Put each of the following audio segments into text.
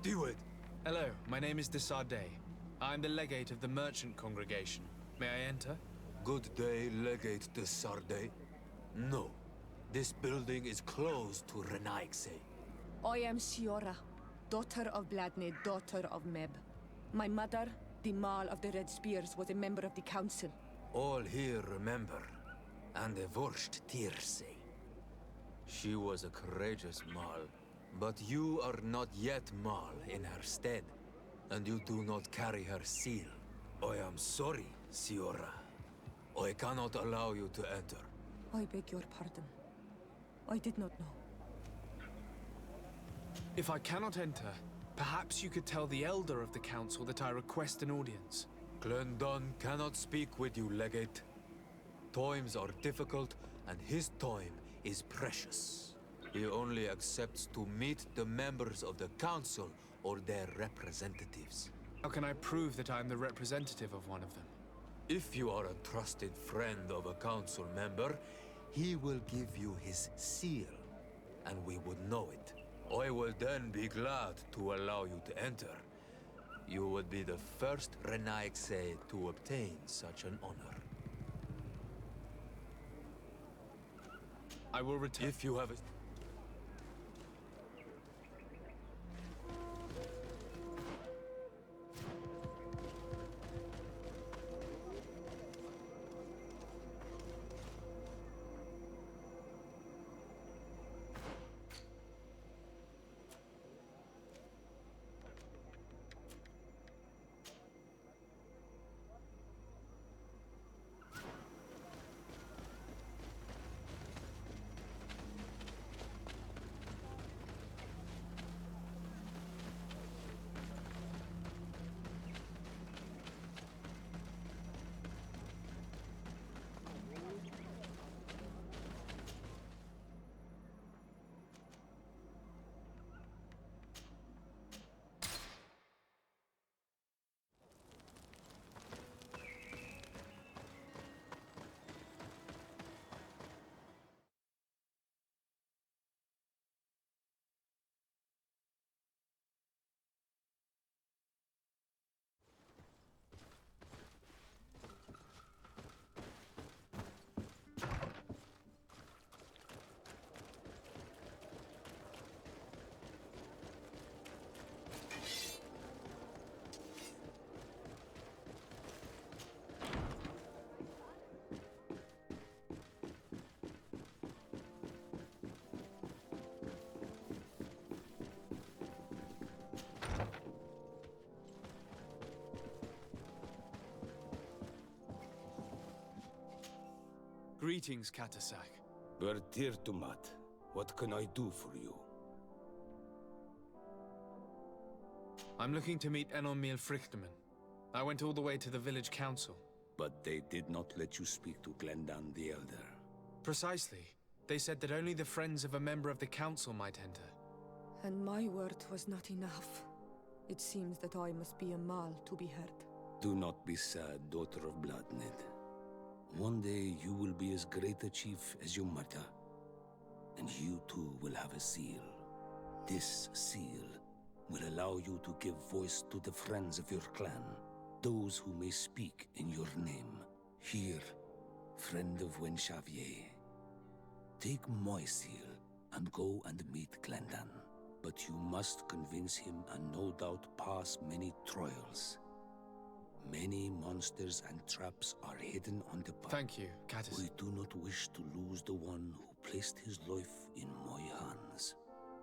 Do it! Hello, my name is de Sardet. I'm the legate of the merchant congregation. May I enter? Good day, Legate de Sardet. No. This building is closed to Renaigse. I am Siora, daughter of Bladnid, daughter of Meb. My mother, the Mal of the Red Spears, was a member of the council. All here remember, and the Vorst Tirse. She was a courageous Mal, but you are not yet Mal in her stead, and you do not carry her seal. I am sorry, Siora. I cannot allow you to enter. I beg your pardon. I did not know. If I cannot enter, perhaps you could tell the elder of the council that I request an audience. Glendon cannot speak with you, Legate. Times are difficult, and his time is precious. He only accepts to meet the members of the council or their representatives. How can I prove that I'm the representative of one of them? If you are a trusted friend of a council member, he will give you his seal, and we would know it. I will then be glad to allow you to enter. You would be the first Renaigse to obtain such an honor. I will return. If you have a... Greetings, Katasak. Bertirtumat, what can I do for you? I'm looking to meet Enomil Frichterman. I went all the way to the village council. But they did not let you speak to Glendan the Elder. Precisely. They said that only the friends of a member of the council might enter. And my word was not enough. It seems that I must be a Mal to be heard. Do not be sad, daughter of Bladnid. One day you will be as great a chief as your mother. And you too will have a seal. This seal will allow you to give voice to the friends of your clan, those who may speak in your name. Here, friend of Wenxavier, take my seal and go and meet Glendan. But you must convince him and no doubt pass many trials. Many monsters and traps are hidden on the path. Thank you, Katis. We do not wish to lose the one who placed his life in my hands.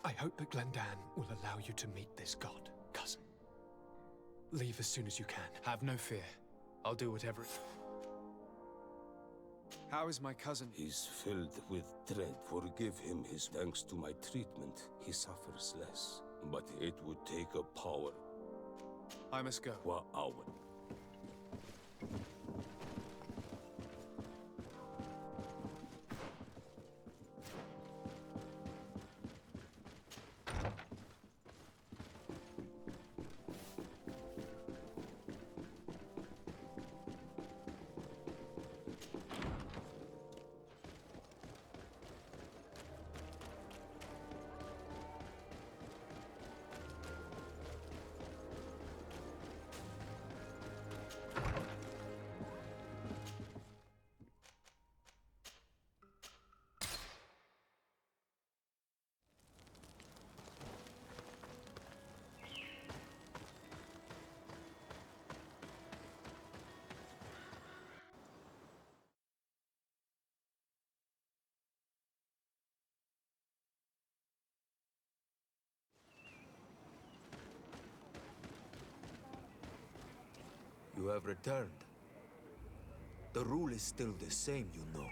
I hope that Glendan will allow you to meet this god, cousin. Leave as soon as you can. Have no fear. I'll do whatever it... How is my cousin? He's filled with dread. Forgive him his thanks to my treatment. He suffers less. But it would take a power. I must go. Wa'awan. You have returned. The rule is still the same, you know.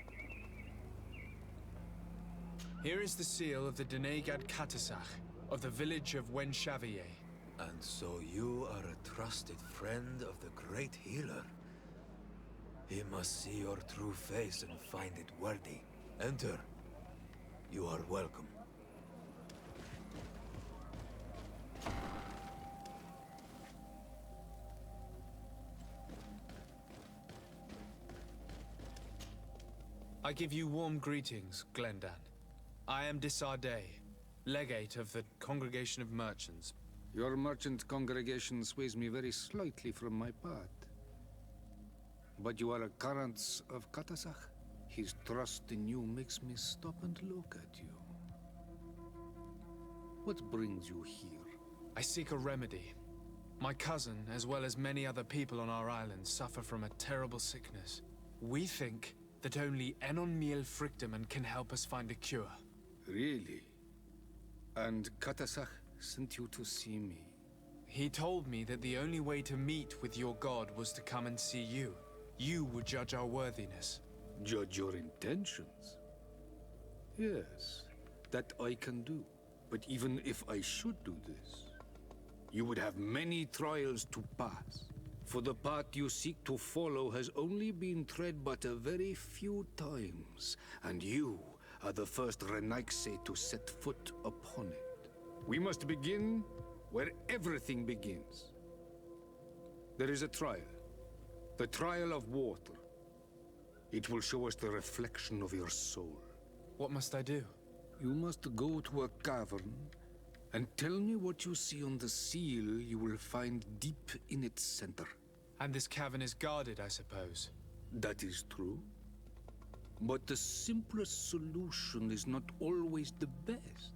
Here is the seal of the Denegad Katasach, of the village of Wenchavier. And so you are a trusted friend of the great healer. He must see your true face and find it worthy. Enter. You are welcome. I give you warm greetings, Glendan. I am Disarday, legate of the Congregation of Merchants. Your merchant congregation sways me very slightly from my path. But you are a current of Katasach? His trust in you makes me stop and look at you. What brings you here? I seek a remedy. My cousin, as well as many other people on our island, suffer from a terrible sickness. We think that only Enon Miel Frichteman can help us find a cure. Really? And Katasach sent you to see me? He told me that the only way to meet with your god was to come and see you. You would judge our worthiness. Judge your intentions? Yes, that I can do. But even if I should do this, you would have many trials to pass. For the path you seek to follow has only been tread but a very few times, and you are the first Renaigse to set foot upon it. We must begin where everything begins. There is a trial. The trial of water. It will show us the reflection of your soul. What must I do? You must go to a cavern and tell me what you see on the seal you will find deep in its center. And this cavern is guarded, I suppose. That is true. But the simplest solution is not always the best.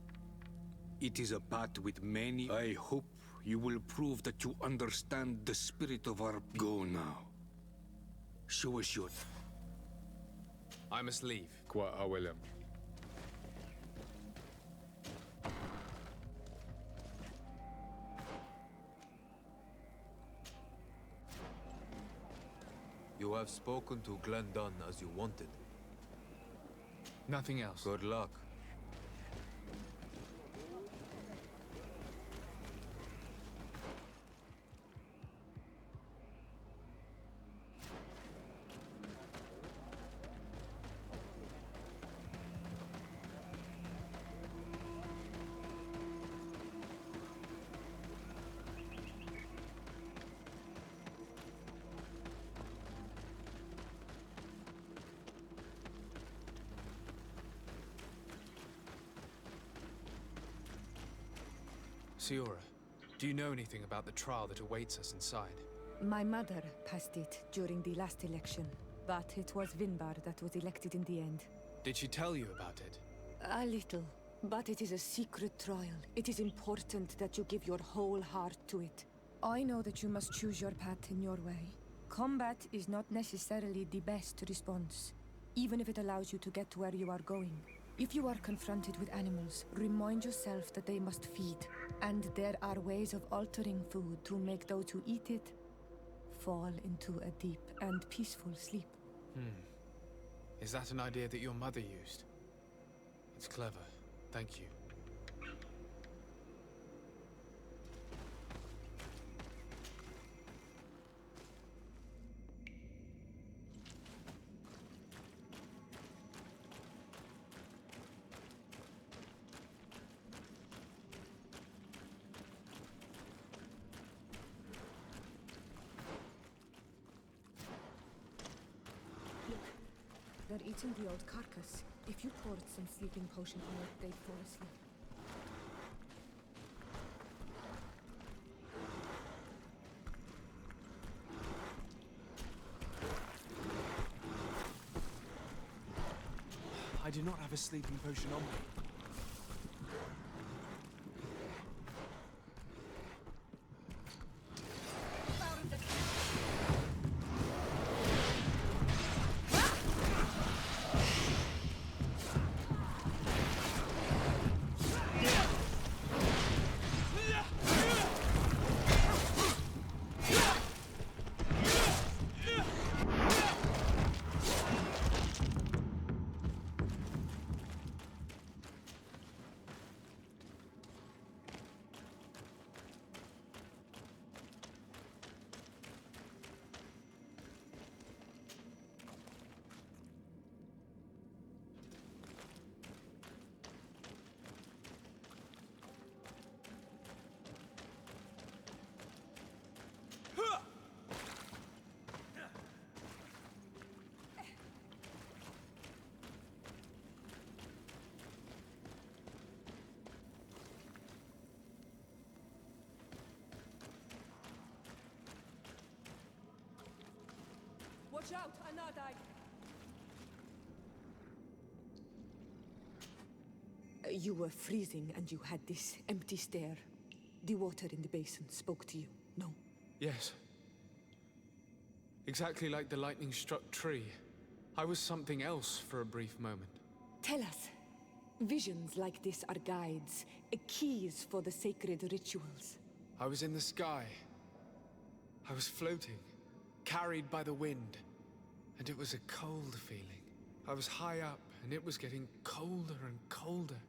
It is a path with many. I hope you will prove that you understand the spirit of our... Go now. Show us your... I must leave. Qua Awelem. You have spoken to Glendan as you wanted. Nothing else. Good luck. Siora, do you know anything about the trial that awaits us inside? My mother passed it during the last election, but it was Vinbar that was elected in the end. Did she tell you about it? A little, but it is a secret trial. It is important that you give your whole heart to it. I know that you must choose your path in your way. Combat is not necessarily the best response, even if it allows you to get to where you are going. If you are confronted with animals, remind yourself that they must feed, and there are ways of altering food to make those who eat it fall into a deep and peaceful sleep. Is that an idea that your mother used? It's clever. Thank you. They're eating the old carcass. If you poured some sleeping potion on it, they'd fall asleep. I do not have a sleeping potion on me. Watch out, Anadai! You were freezing and you had this empty stare. The water in the basin spoke to you, no? Yes. Exactly like the lightning-struck tree. I was something else for a brief moment. Tell us. Visions like this are guides, keys for the sacred rituals. I was in the sky. I was floating, carried by the wind. And it was a cold feeling. I was high up, and it was getting colder and colder.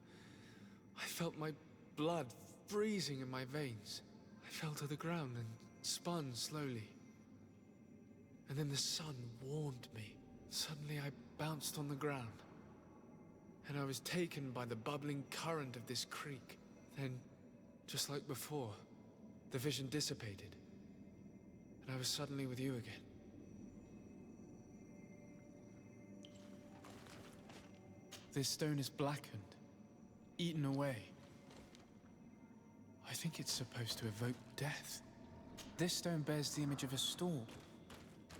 I felt my blood freezing in my veins. I fell to the ground and spun slowly. And then the sun warmed me. Suddenly I bounced on the ground. And I was taken by the bubbling current of this creek. Then, just like before, the vision dissipated. And I was suddenly with you again. This stone is blackened, eaten away. I think it's supposed to evoke death. This stone bears the image of a storm,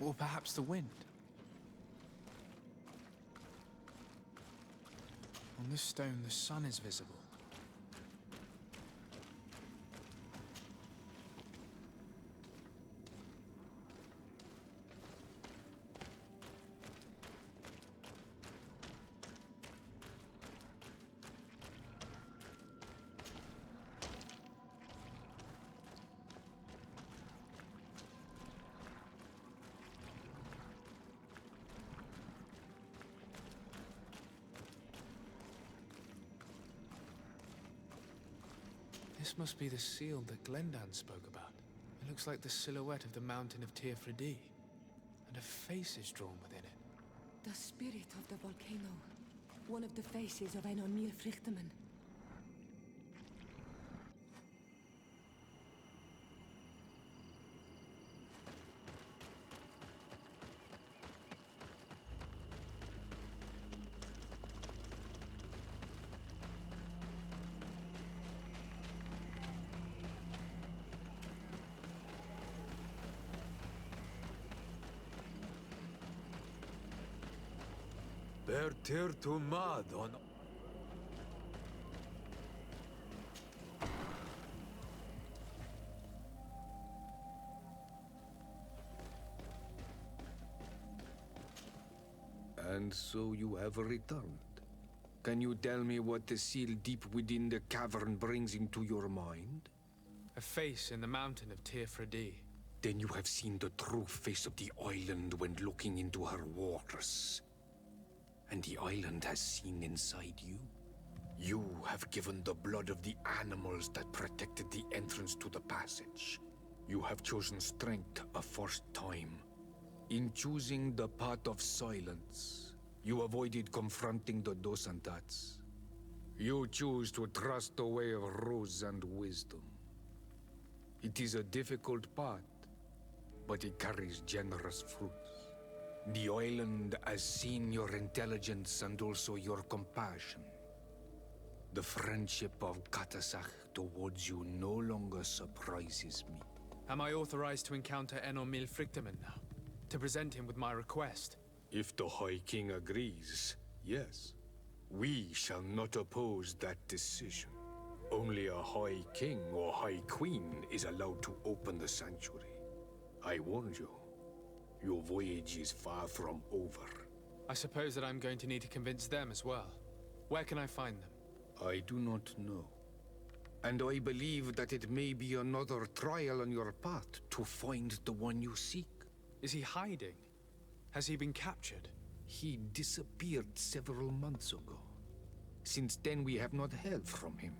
or perhaps the wind. On this stone, the sun is visible. This must be the seal that Glendan spoke about. It looks like the silhouette of the mountain of Tirfredi, and a face is drawn within it. The spirit of the volcano. One of the faces of Enon Mir Frichtemann. Bertir to mad on. And so you have returned. Can you tell me what the seal deep within the cavern brings into your mind? A face in the mountain of Tirfredi. Then you have seen the true face of the island when looking into her waters. And the island has seen inside you. You have given the blood of the animals that protected the entrance to the passage. You have chosen strength a first time. In choosing the path of silence, you avoided confronting the Dosantats. You choose to trust the way of ruse and wisdom. It is a difficult path, but it carries generous fruits. The island has seen your intelligence and also your compassion. The friendship of Katasach towards you no longer surprises me. Am I authorized to encounter Enon Mir Frichtemann now? To present him with my request? If the High King agrees, yes. We shall not oppose that decision. Only a High King or High Queen is allowed to open the sanctuary. I warned you. Your voyage is far from over. I suppose that I'm going to need to convince them as well. Where can I find them? I do not know. And I believe that it may be another trial on your path to find the one you seek. Is he hiding? Has he been captured? He disappeared several months ago. Since then we have not heard from him.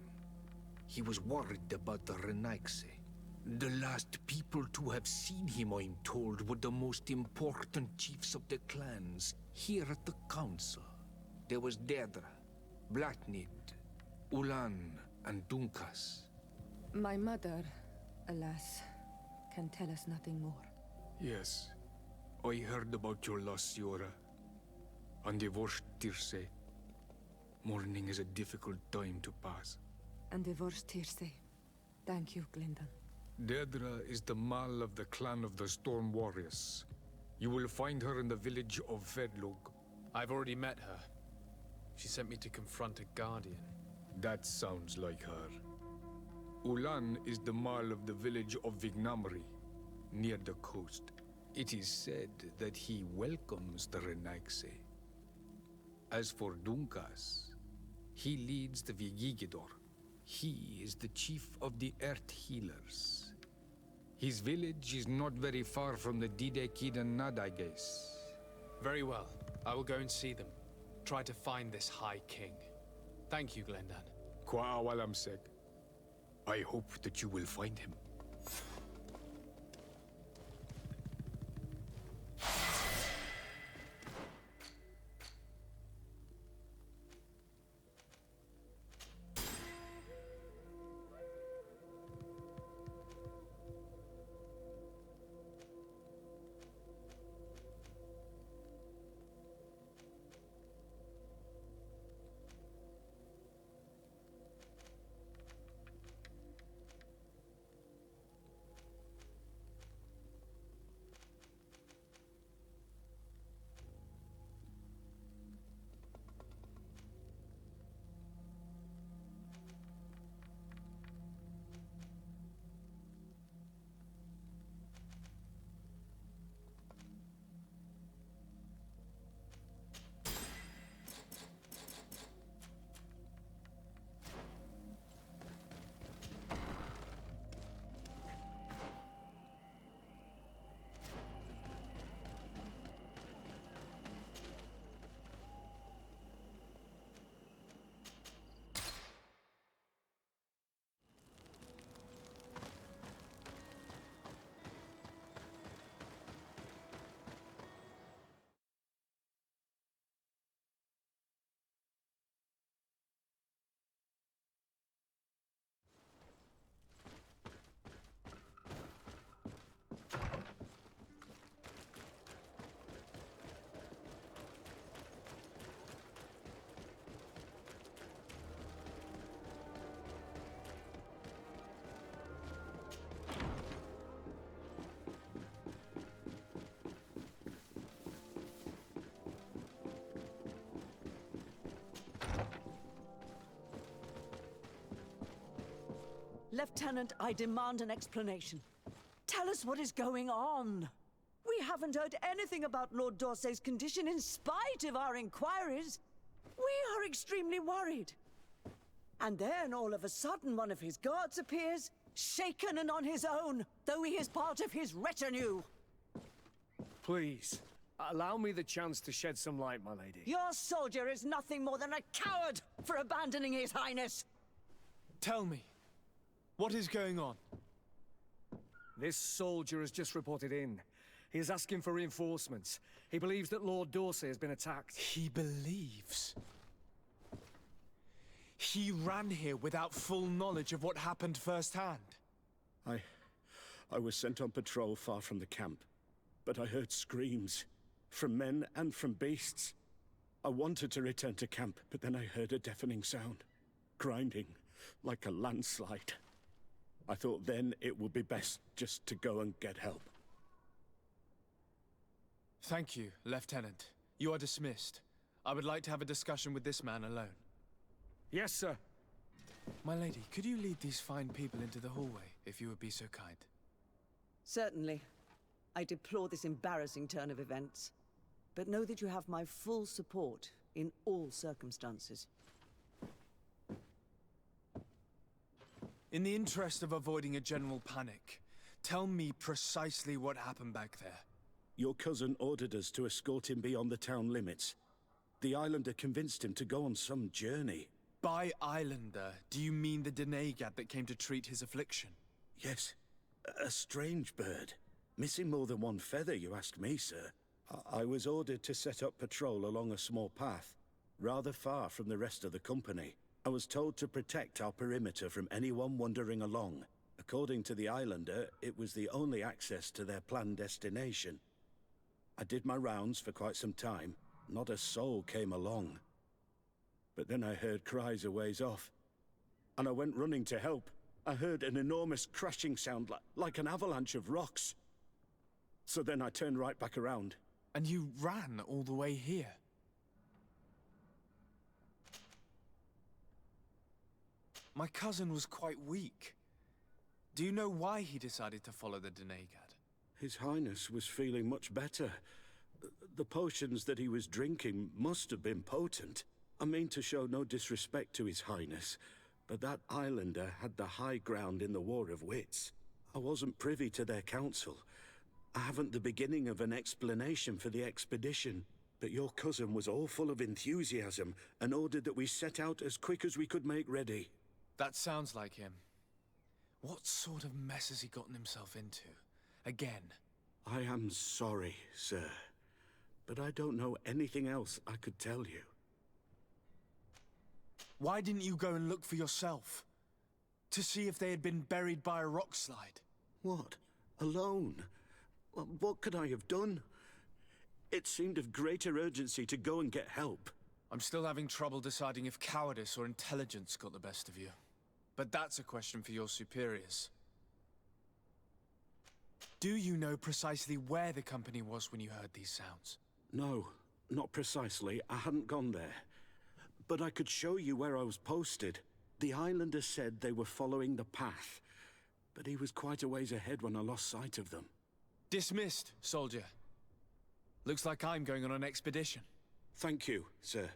He was worried about the Renaigse. The last people to have seen him, I'm told, were the most important chiefs of the clans here at the council. There was Deirdre, Blatnid, Ulan, and Dunkas. My mother, alas, can tell us nothing more. Yes, I heard about your loss, Siora. And the Vorst Tirse. Mourning is a difficult time to pass. And the Vorst Tirse. Thank you, Glendan. Deirdre is the Mal of the clan of the Storm Warriors. You will find her in the village of Fedlug. I've already met her. She sent me to confront a guardian. That sounds like her. Ulan is the Marl of the village of Vignamri, near the coast. It is said that he welcomes the Renaigse. As for Dunkas, he leads the Vigigidor. He is the chief of the Earth Healers. His village is not very far from the Didekidan Nadages. Very well. I will go and see them. Try to find this High King. Thank you, Glendan. Kwa'awalamseg. I hope that you will find him. Lieutenant, I demand an explanation. Tell us what is going on. We haven't heard anything about Lord Dorsey's condition in spite of our inquiries. We are extremely worried. And then all of a sudden one of his guards appears, shaken and on his own, though he is part of his retinue. Please, allow me the chance to shed some light, my lady. Your soldier is nothing more than a coward for abandoning his highness. Tell me, what is going on? This soldier has just reported in. He is asking for reinforcements. He believes that Lord Dorsey has been attacked. He believes? He ran here without full knowledge of what happened firsthand. I was sent on patrol far from the camp, but I heard screams, from men and from beasts. I wanted to return to camp, but then I heard a deafening sound, grinding, like a landslide. I thought then it would be best just to go and get help. Thank you, Lieutenant. You are dismissed. I would like to have a discussion with this man alone. Yes, sir. My lady, could you lead these fine people into the hallway, if you would be so kind? Certainly. I deplore this embarrassing turn of events, but know that you have my full support in all circumstances. In the interest of avoiding a general panic, tell me precisely what happened back there. Your cousin ordered us to escort him beyond the town limits. The Islander convinced him to go on some journey. By Islander, do you mean the Denegat that came to treat his affliction? Yes, a strange bird. Missing more than one feather, you ask me, sir. I was ordered to set up patrol along a small path, rather far from the rest of the company. I was told to protect our perimeter from anyone wandering along. According to the Islander, it was the only access to their planned destination. I did my rounds for quite some time. Not a soul came along. But then I heard cries a ways off, and I went running to help. I heard an enormous crashing sound like an avalanche of rocks. So then I turned right back around. And you ran all the way here? My cousin was quite weak. Do you know why he decided to follow the Denegad? His Highness was feeling much better. The potions that he was drinking must have been potent. I mean to show no disrespect to His Highness, but that islander had the high ground in the War of Wits. I wasn't privy to their counsel. I haven't the beginning of an explanation for the expedition, but your cousin was all full of enthusiasm and ordered that we set out as quick as we could make ready. That sounds like him. What sort of mess has he gotten himself into? Again? I am sorry, sir, but I don't know anything else I could tell you. Why didn't you go and look for yourself? To see if they had been buried by a rock slide? What? Alone? What could I have done? It seemed of greater urgency to go and get help. I'm still having trouble deciding if cowardice or intelligence got the best of you. But that's a question for your superiors. Do you know precisely where the company was when you heard these sounds? No, not precisely. I hadn't gone there. But I could show you where I was posted. The islander said they were following the path, but he was quite a ways ahead when I lost sight of them. Dismissed, soldier. Looks like I'm going on an expedition. Thank you, sir.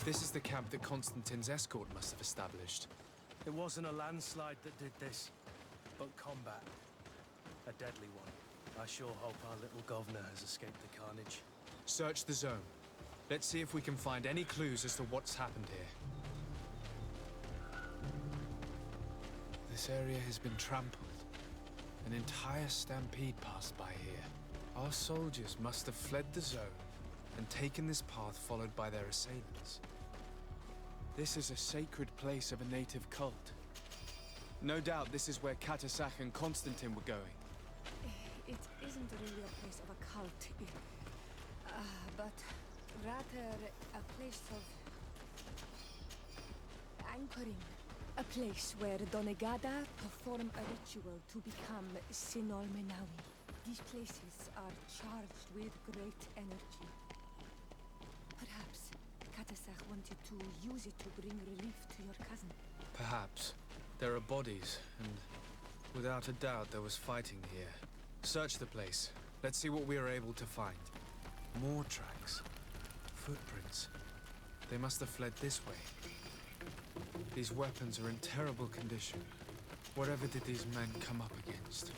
This is the camp that Constantine's escort must have established. It wasn't a landslide that did this, but combat. A deadly one. I sure hope our little governor has escaped the carnage. Search the zone. Let's see if we can find any clues as to what's happened here. This area has been trampled. An entire stampede passed by here. Our soldiers must have fled the zone and taken this path followed by their assailants. This is a sacred place of a native cult. No doubt this is where Katasak and Constantine were going. It isn't really a place of a cult, but rather a place of anchoring. A place where Donegada perform a ritual to become Sinol Menawi. These places are charged with great energy. Perhaps Katasak wanted to use it to bring relief to your cousin. Perhaps. There are bodies, and without a doubt there was fighting here. Search the place. Let's see what we are able to find. More tracks. Footprints. They must have fled this way. These weapons are in terrible condition. Whatever did these men come up against?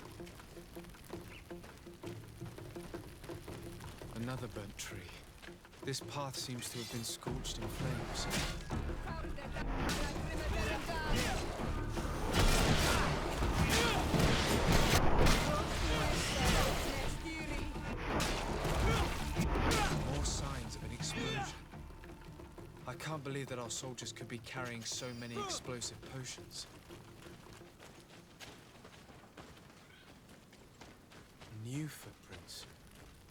Another burnt tree. This path seems to have been scorched in flames. More signs of an explosion. I can't believe that our soldiers could be carrying so many explosive potions. New footprints.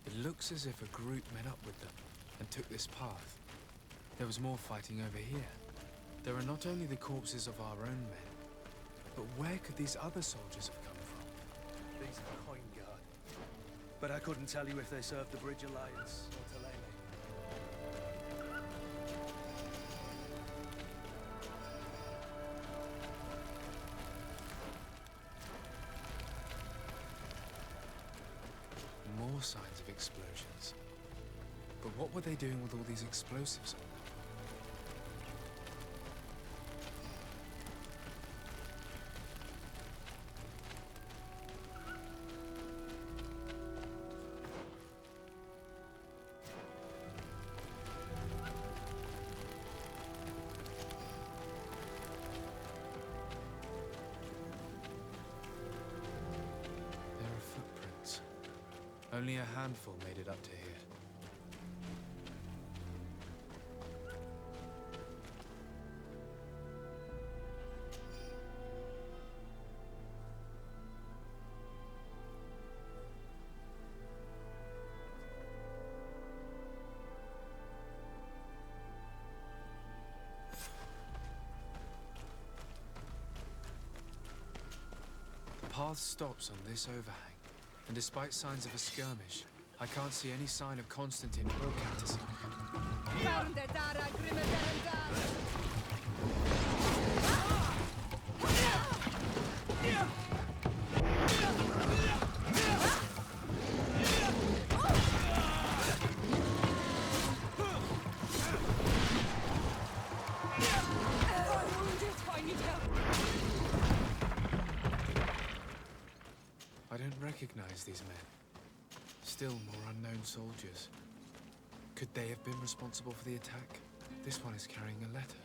It looks as if a group met up with them and took this path. There was more fighting over here. There are not only the corpses of our own men, but where could these other soldiers have come from? These are coin guard. But I couldn't tell you if they served the Bridge Alliance or Talene. More signs of explosions. But what were they doing with all these explosives on them? Only a handful made it up to here. The path stops on this overhang. And despite signs of a skirmish, I can't see any sign of Constantine or Cactus. I don't recognize these men. Still more unknown soldiers. Could they have been responsible for the attack? This one is carrying a letter.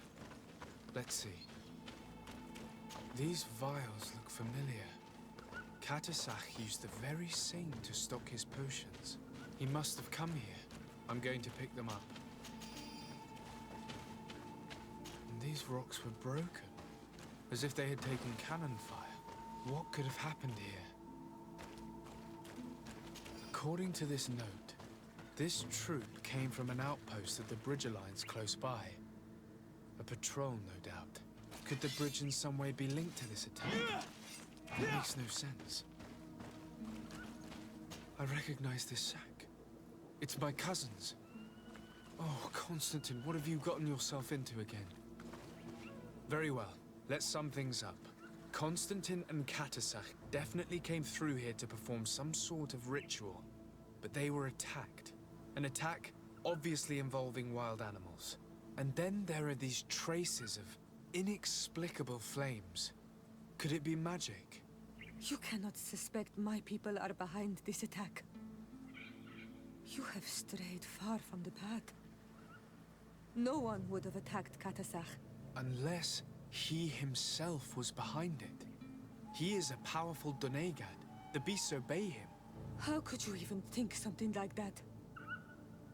Let's see. These vials look familiar. Katasach used the very same to stock his potions. He must have come here. I'm going to pick them up. And these rocks were broken, as if they had taken cannon fire. What could have happened here? According to this note, this troop came from an outpost of the Bridge Alliance close by. A patrol, no doubt. Could the bridge in some way be linked to this attack? That makes no sense. I recognize this sack. It's my cousin's. Oh, Constantine, what have you gotten yourself into again? Very well, let's sum things up. Constantine and Katasach definitely came through here to perform some sort of ritual. But they were attacked. An attack obviously involving wild animals. And then there are these traces of inexplicable flames. Could it be magic? You cannot suspect my people are behind this attack. You have strayed far from the path. No one would have attacked Katasach. Unless he himself was behind it. He is a powerful Donegad. The beasts obey him. How could you even think something like that?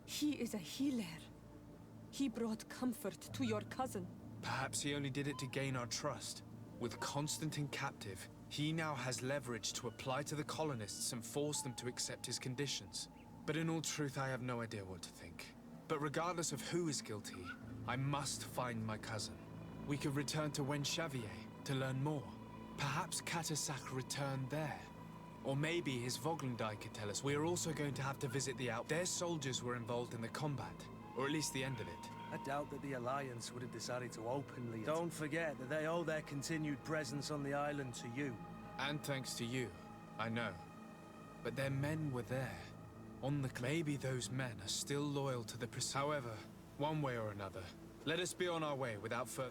He is a healer. He brought comfort to your cousin. Perhaps he only did it to gain our trust. With Constantine captive, he now has leverage to apply to the colonists and force them to accept his conditions. But in all truth, I have no idea what to think. But regardless of who is guilty, I must find my cousin. We could return to Wen Xavier to learn more. Perhaps Katasach returned there. Or maybe his Voglendai could tell us. We are also going to have to visit the out. Their soldiers were involved in the combat, or at least the end of it. I doubt that the Alliance would have decided to openly... Don't forget that they owe their continued presence on the island to you. And thanks to you, I know. But their men were there, on the... Maybe those men are still loyal to the... However, one way or another, let us be on our way without further...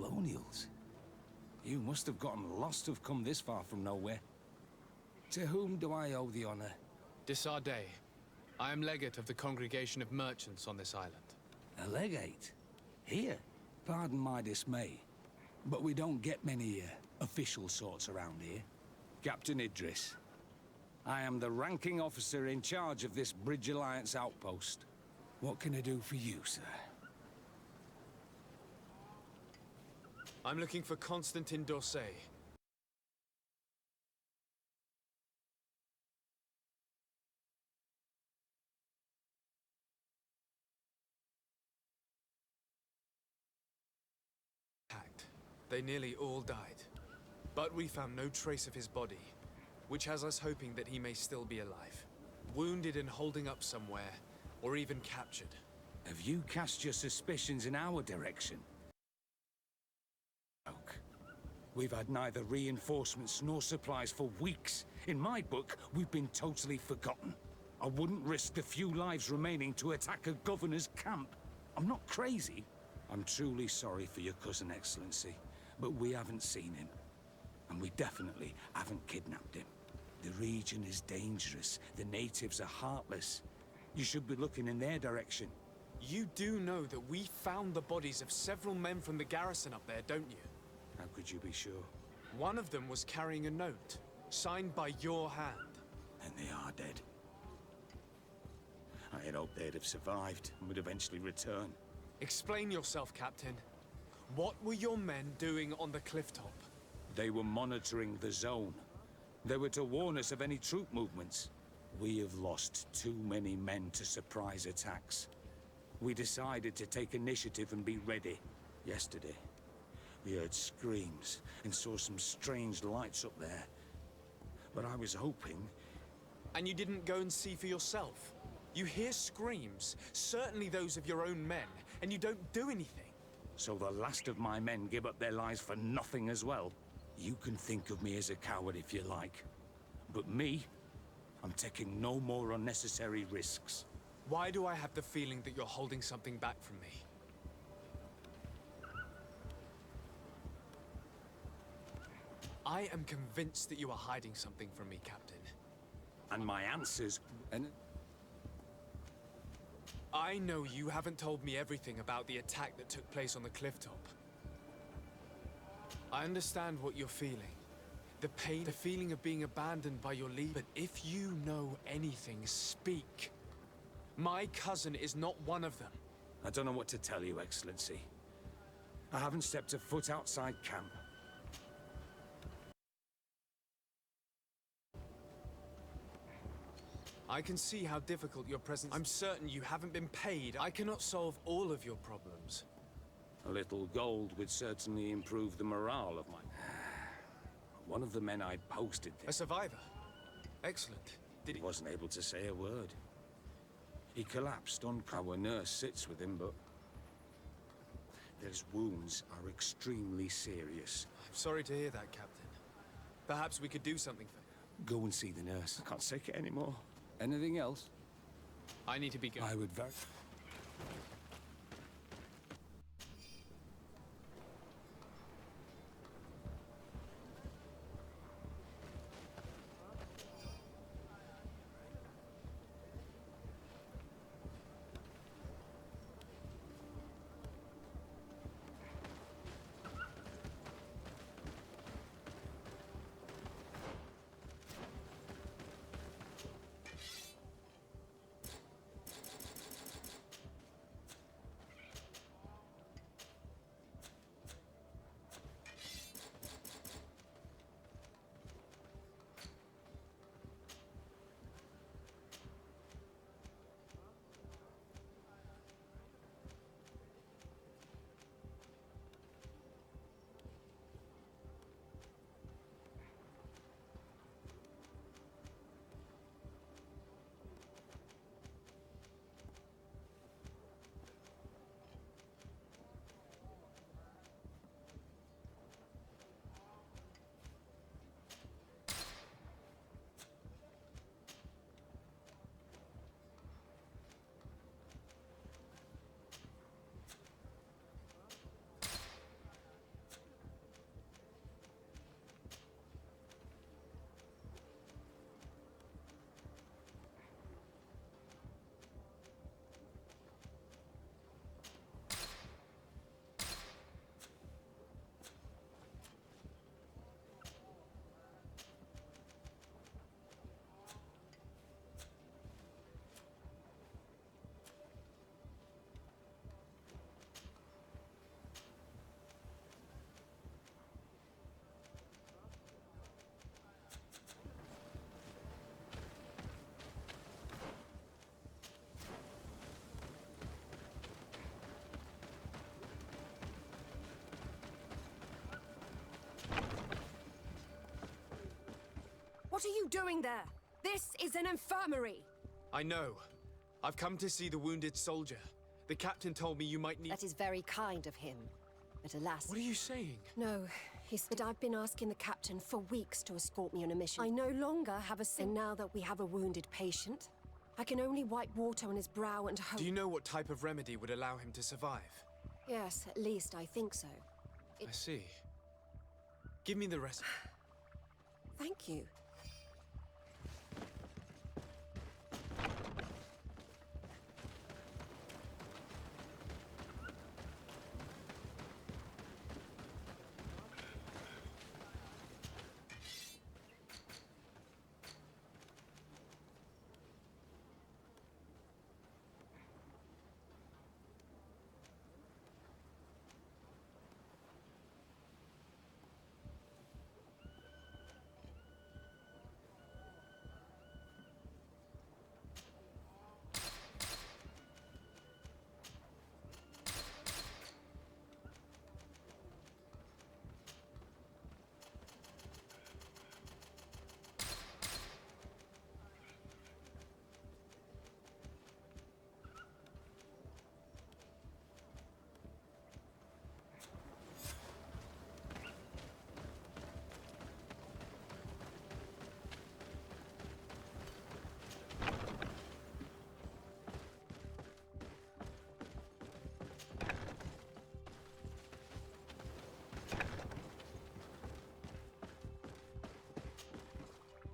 colonials. You must have gotten lost to have come this far from nowhere. To whom do I owe the honor? Desardet. I am legate of the Congregation of Merchants on this island. A legate? Here? Pardon my dismay, but we don't get many official sorts around here. Captain Idris. I am the ranking officer in charge of this Bridge Alliance outpost. What can I do for you, sir? I'm looking for Constantin D'Orsay. They nearly all died. But we found no trace of his body, which has us hoping that he may still be alive. Wounded and holding up somewhere, or even captured. Have you cast your suspicions in our direction? Look, we've had neither reinforcements nor supplies for weeks. In my book, we've been totally forgotten. I wouldn't risk the few lives remaining to attack a governor's camp. I'm not crazy. I'm truly sorry for your cousin, Excellency, but we haven't seen him. And we definitely haven't kidnapped him. The region is dangerous. The natives are heartless. You should be looking in their direction. You do know that we found the bodies of several men from the garrison up there, don't you? How could you be sure? One of them was carrying a note, signed by your hand. And they are dead. I had hoped they'd have survived and would eventually return. Explain yourself, Captain. What were your men doing on the cliff top? They were monitoring the zone. They were to warn us of any troop movements. We have lost too many men to surprise attacks. We decided to take initiative and be ready. Yesterday, we heard screams and saw some strange lights up there. But I was hoping... And you didn't go and see for yourself? You hear screams, certainly those of your own men, and you don't do anything. So the last of my men give up their lives for nothing as well? You can think of me as a coward if you like. But me, I'm taking no more unnecessary risks. Why do I have the feeling that you're holding something back from me? I am convinced that you are hiding something from me, Captain. And my answers... I know you haven't told me everything about the attack that took place on the cliff top. I understand what you're feeling. The pain, the feeling of being abandoned by your leader. But if you know anything, speak. My cousin is not one of them. I don't know what to tell you, Excellency. I haven't stepped a foot outside camp. I can see how difficult your presence... I'm certain you haven't been paid. I cannot solve all of your problems. A little gold would certainly improve the morale of my... One of the men I posted there... A survivor? Excellent. Did he... wasn't able to say a word. He collapsed on... Our nurse sits with him, but... His wounds are extremely serious. I'm sorry to hear that, Captain. Perhaps we could do something for him. Go and see the nurse. I can't take it anymore. Anything else? I need to be going. I would very... What are you doing there? This is an infirmary! I know. I've come to see the wounded soldier. The captain told me you might need— That is very kind of him. But alas— What are you saying? No, he said I've been asking the captain for weeks to escort me on a mission. I no longer have a sin. Now that we have a wounded patient, I can only wipe water on his brow and hope— Do you know what type of remedy would allow him to survive? Yes, at least I think so. I see. Give me the recipe. Thank you.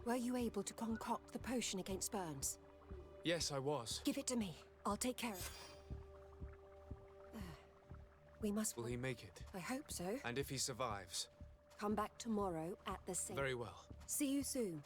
Were you able to concoct the potion against burns? Yes, I was. Give it to me. I'll take care of it. There. We must— Will he make it? I hope so. And if he survives? Come back tomorrow at the same— Very well. See you soon.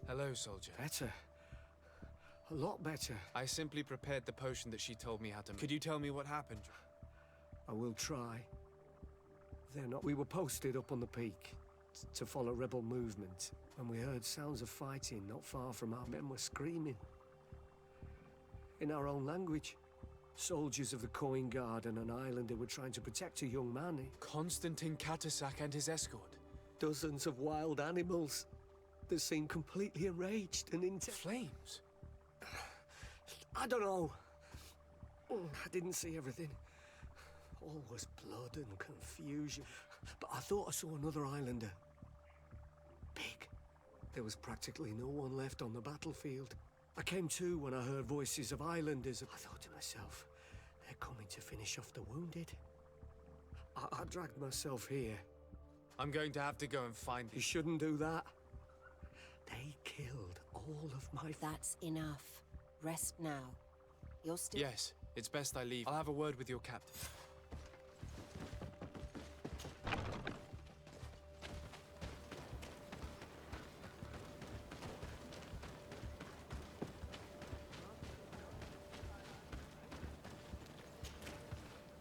Hello, soldier. Better. A lot better. I simply prepared the potion that she told me how to make. Could you tell me what happened? I will try. They're not— We were posted up on the peak to follow rebel movement, and we heard sounds of fighting not far from our men were screaming. In our own language. Soldiers of the Coin Guard and an islander were trying to protect a young man. Constantine Katasak and his escort. Dozens of wild animals. They seemed completely enraged and intense. Flames? I don't know. I didn't see everything. All was blood and confusion. But I thought I saw another islander. Big. There was practically no one left on the battlefield. I came to when I heard voices of islanders. I thought to myself, they're coming to finish off the wounded. I dragged myself here. I'm going to have to go and find You shouldn't do that. They killed all of my... That's enough. Rest now. You're still... Yes, it's best I leave. I'll have a word with your captain.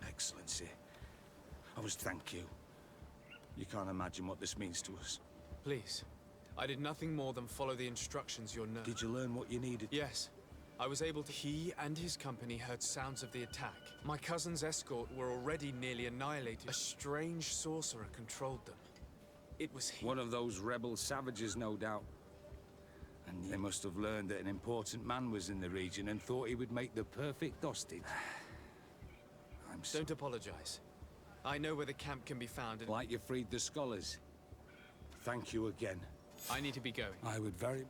Excellency, I must thank you. You can't imagine what this means to us. Please. I did nothing more than follow the instructions your nurse... Did you learn what you needed? Yes. I was able to... He and his company heard sounds of the attack. My cousin's escort were already nearly annihilated. A strange sorcerer controlled them. It was he. One of those rebel savages, no doubt. And they must have learned that an important man was in the region and thought he would make the perfect hostage. Don't apologize. I know where the camp can be found and... Like you freed the scholars. Thank you again. I need to be going. I would very...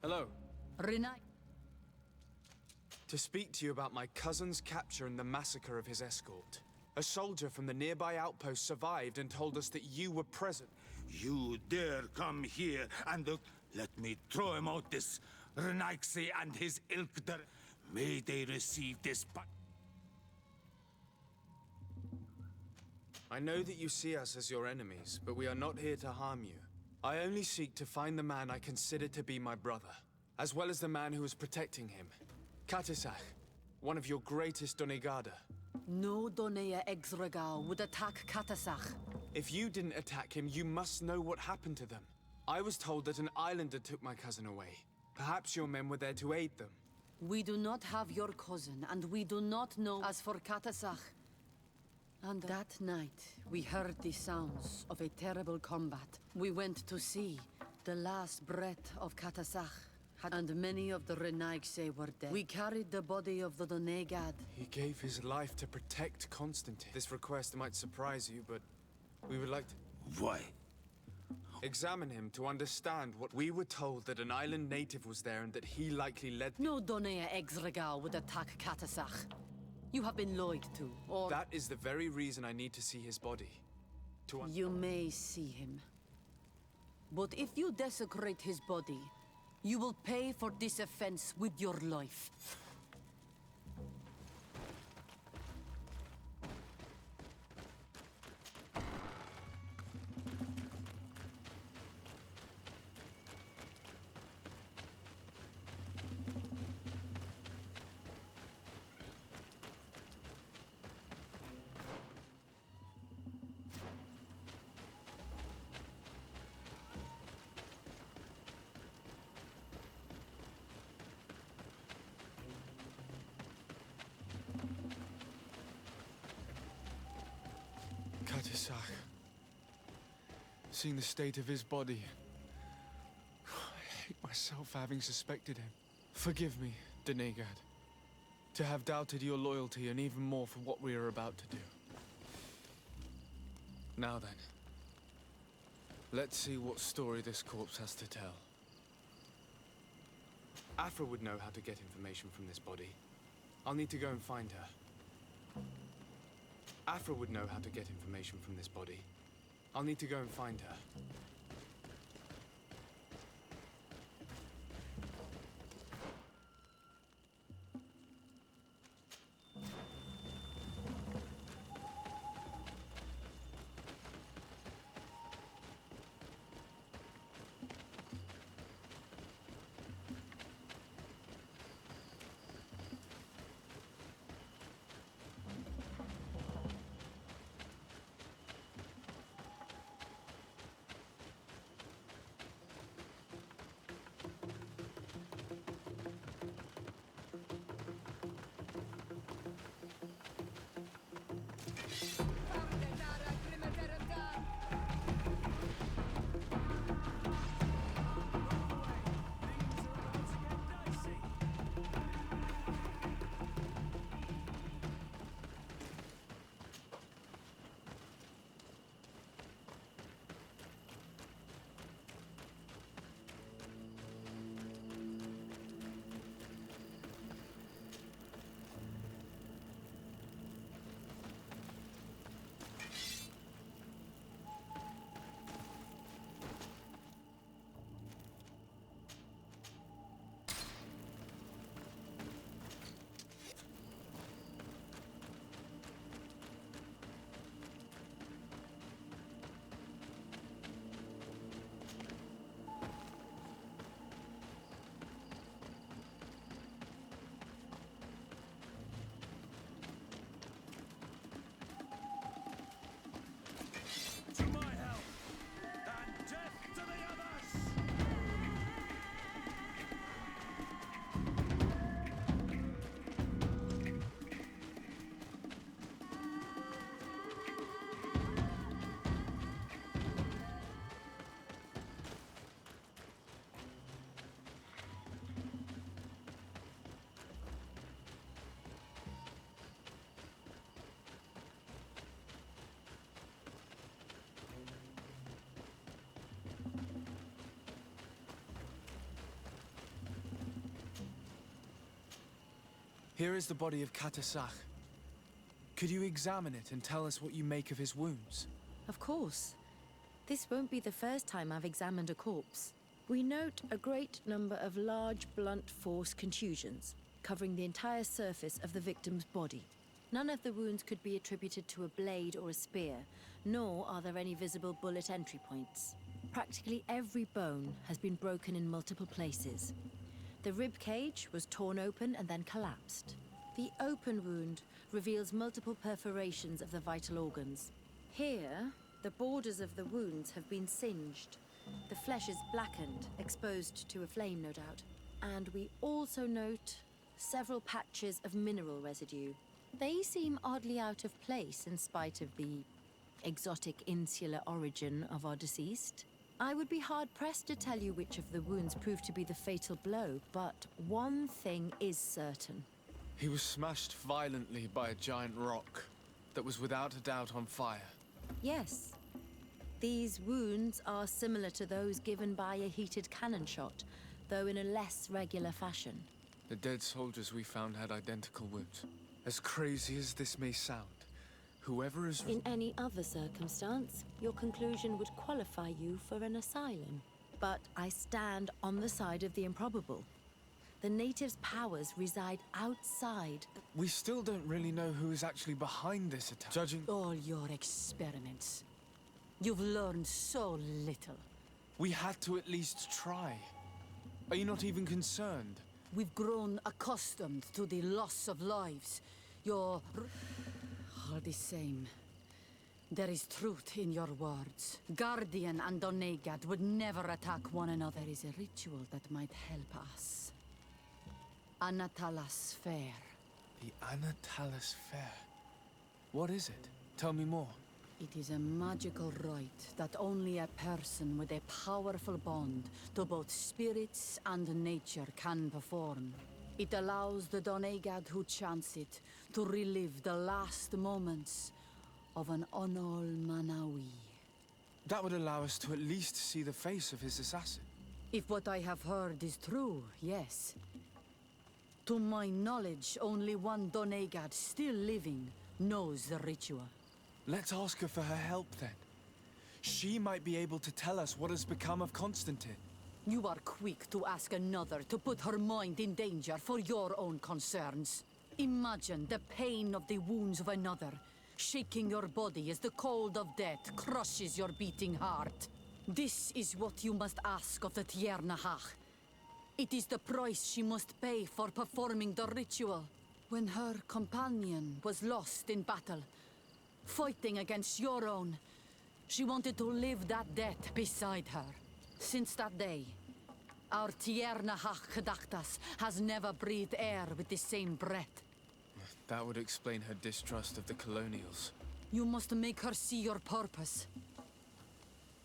Hello. Renai. To speak to you about my cousin's capture and the massacre of his escort. A soldier from the nearby outpost survived and told us that you were present. You dare come here and let me throw him out this Renaiksi and his ilk. May they receive this... I know that you see us as your enemies, but we are not here to harm you. I only seek to find the man I consider to be my brother, as well as the man who is protecting him. Katisach, one of your greatest Donegada. No Donea Exregal would attack Katasach. If you didn't attack him, you must know what happened to them. I was told that an islander took my cousin away. Perhaps your men were there to aid them. We do not have your cousin, and we do not know. As for Katasach, and that night, we heard the sounds of a terrible combat. We went to see the last breath of Katasach, and many of the Renaigse were dead. We carried the body of the Donegad. He gave his life to protect Constantine. This request might surprise you, but we would like to... Why? Examine him to understand what... We were told that an island native was there and that he likely led... No Donea Exregal would attack Katasach. You have been lied to, or... That is the very reason I need to see his body. You may see him. But if you desecrate his body, you will pay for this offense with your life. Katisak. Seeing the state of his body. I hate myself for having suspected him. Forgive me, Denegad. To have doubted your loyalty and even more for what we are about to do. Now then. Let's see what story this corpse has to tell. Afra would know how to get information from this body. I'll need to go and find her. Afra would know how to get information from this body. I'll need to go and find her. To my help, and death to the others! Here is the body of Katisak. Could you examine it and tell us what you make of his wounds? Of course. This won't be the first time I've examined a corpse. We note a great number of large, blunt force contusions, covering the entire surface of the victim's body. None of the wounds could be attributed to a blade or a spear, nor are there any visible bullet entry points. Practically every bone has been broken in multiple places. The rib cage was torn open and then collapsed. The open wound reveals multiple perforations of the vital organs. Here, the borders of the wounds have been singed. The flesh is blackened, exposed to a flame, no doubt. And we also note several patches of mineral residue. They seem oddly out of place in spite of the exotic insular origin of our deceased. I would be hard-pressed to tell you which of the wounds proved to be the fatal blow, but one thing is certain. He was smashed violently by a giant rock that was without a doubt on fire. Yes. These wounds are similar to those given by a heated cannon shot, though in a less regular fashion. The dead soldiers we found had identical wounds. As crazy as this may sound, whoever is... In any other circumstance, your conclusion would qualify you for an asylum. But I stand on the side of the improbable. The natives' powers reside outside. We still don't really know who is actually behind this attack. Judging... All your experiments. You've learned so little. We had to at least try. Are you not even concerned? We've grown accustomed to the loss of lives. You're all the same. There is truth in your words. Guardian and Donegad would never attack one another. There is a ritual that might help us. Anatalas Fair. The Anatalas Fair. What is it? Tell me more. It is a magical rite that only a person with a powerful bond to both spirits and nature can perform. It allows the Doneigad who chants it to relive the last moments of an Onol Manawi. That would allow us to at least see the face of his assassin. If what I have heard is true, yes. To my knowledge, only one Doneigad still living knows the ritual. Let's ask her for her help then. She might be able to tell us what has become of Constantine. You are quick to ask another to put her mind in danger for your own concerns. Imagine the pain of the wounds of another, shaking your body as the cold of death crushes your beating heart. This is what you must ask of the Tiernahach. It is the price she must pay for performing the ritual. When her companion was lost in battle, fighting against your own, she wanted to live that death beside her. Since that day, our Tiernahach Gedachtas has never breathed air with the same breath. That would explain her distrust of the colonials. You must make her see your purpose.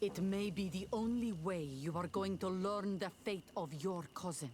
It may be the only way you are going to learn the fate of your cousin.